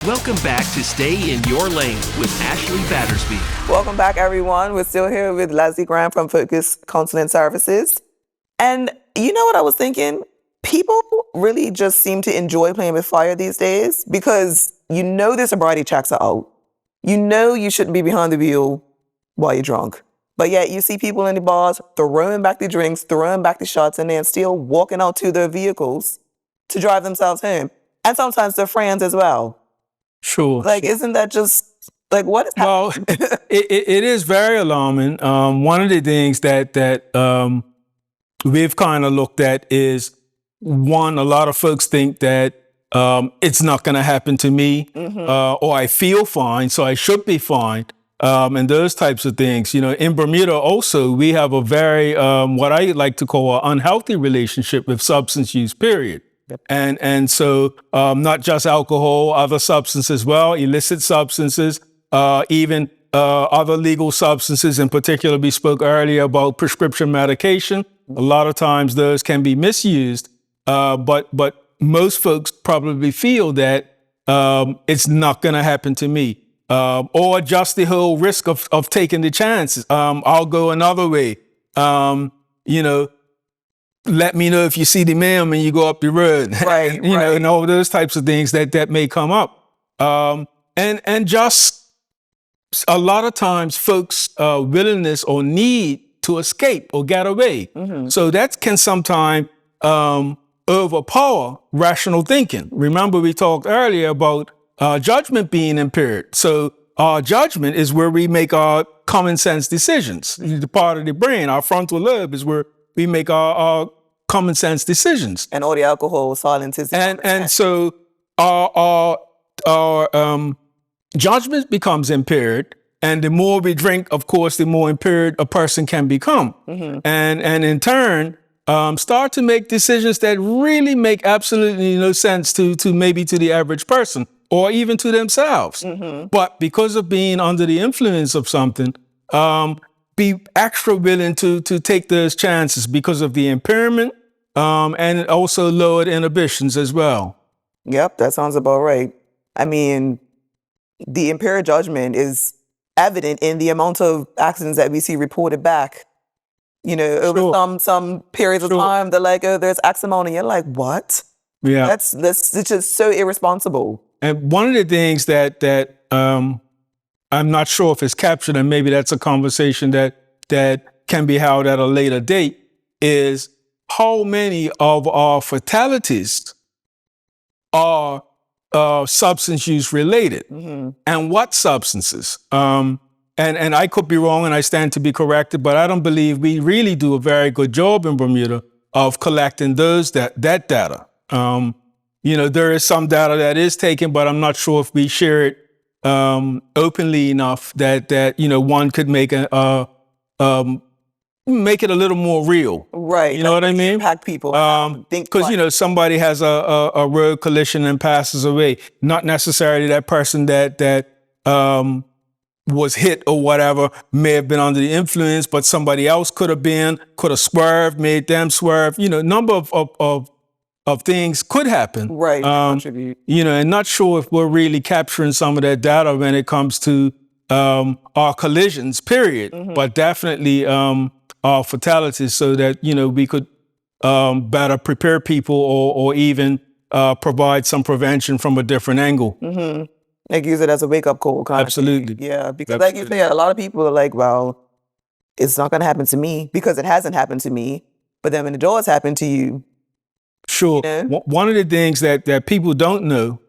Welcome back to Stay in Your Lane with Ashlee Battersbee. Welcome back, everyone. We're still here with Leslie Graham from Focus Counseling Services. And you know what I was thinking? People really just seem to enjoy playing with fire these days because you know their sobriety checks are out. You know you shouldn't be behind the wheel while you're drunk. But yet you see people in the bars throwing back the drinks, throwing back the shots, and then still walking out to their vehicles to drive themselves home. And sometimes their friends as well. Sure. Like, isn't that just, like, what is happening? Well, it is very alarming. One of the things that we've kind of looked at is, one, a lot of folks think that it's not going to happen to me, or I feel fine, so I should be fine, and those types of things. You know, in Bermuda also, we have a very, what I like to call an unhealthy relationship with substance use, period. And so not just alcohol, other substances as well, illicit substances, even other legal substances. In particular, we spoke earlier about prescription medication. A lot of times those can be misused, but most folks probably feel that it's not going to happen to me, or just the whole risk of taking the chances. I'll go another way. You know, let me know if you see the man when you go up the road, Right, you know, and all those types of things that may come up. And just a lot of times folks' willingness or need to escape or get away. So that can sometimes overpower rational thinking. Remember, we talked earlier about judgment being impaired. So our judgment is where we make our common sense decisions. The part of the brain, our frontal lobe, is where we make our common sense decisions. And all the alcohol silences. And so our judgment becomes impaired. And the more we drink, of course, the more impaired a person can become. And in turn, start to make decisions that really make absolutely no sense to maybe to the average person or even to themselves. But because of being under the influence of something, be extra willing to take those chances because of the impairment, and also lowered inhibitions as well. Yep, that sounds about right. I mean, the impaired judgment is evident in the amount of accidents that we see reported back. You know, over some periods of time, they're like, oh, there's X amount, and you're like, what? Yeah, that's just so irresponsible. And one of the things that I'm not sure if it's captured, and maybe that's a conversation that can be held at a later date, is how many of our fatalities are substance use related, and what substances. And I could be wrong, and I stand to be corrected, but I don't believe we really do a very good job in Bermuda of collecting that data. You know, there is some data that is taken, but I'm not sure if we share it openly enough that you know, one could make make it a little more real. Right. You know what I mean? Impact people. Because, you know, somebody has a road collision and passes away. Not necessarily that person that was hit or whatever may have been under the influence, but somebody else could have swerved, made them swerve. You know, a number of things could happen. Right. Contribute. You know, and not sure if we're really capturing some of that data when it comes to our collisions, period. But definitely our fatalities, so that, you know, we could better prepare people or even provide some prevention from a different angle. Like, use it as a wake-up call. Absolutely. Yeah, because like you said, a lot of people are like, well, it's not going to happen to me because it hasn't happened to me. But then when it does happen to you. Sure. You know? One of the things that people don't know,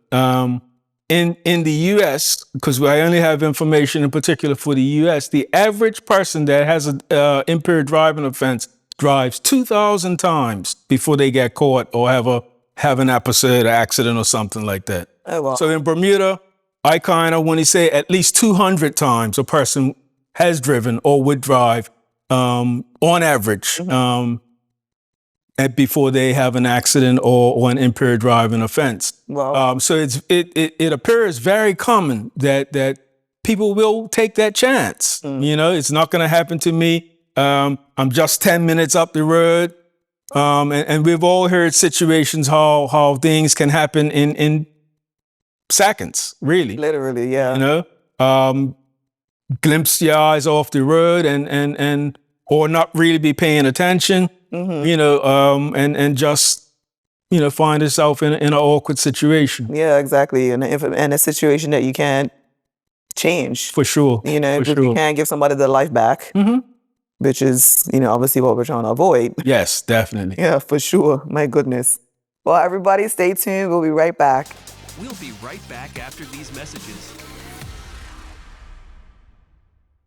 in the U.S., because I only have information in particular for the U.S., the average person that has an impaired driving offense drives 2,000 times before they get caught or have an episode, an accident or something like that. Oh, wow. So in Bermuda, I kind of, when you say at least 200 times a person has driven or would drive on average before they have an accident or an impaired driving offense. Wow. So it appears very common that people will take that chance. You know, it's not going to happen to me. I'm just 10 minutes up the road. And we've all heard situations how things can happen in seconds, really. Literally, yeah. You know, glimpse your eyes off the road and or not really be paying attention, you know, and just, you know, find yourself in an awkward situation. Yeah, exactly. And in a situation that you can't change. For sure. You know, For because you sure. can't give somebody their life back, which is, you know, obviously what we're trying to avoid. Yes, definitely. Yeah, for sure. My goodness. Well, everybody stay tuned. We'll be right back. We'll be right back after these messages.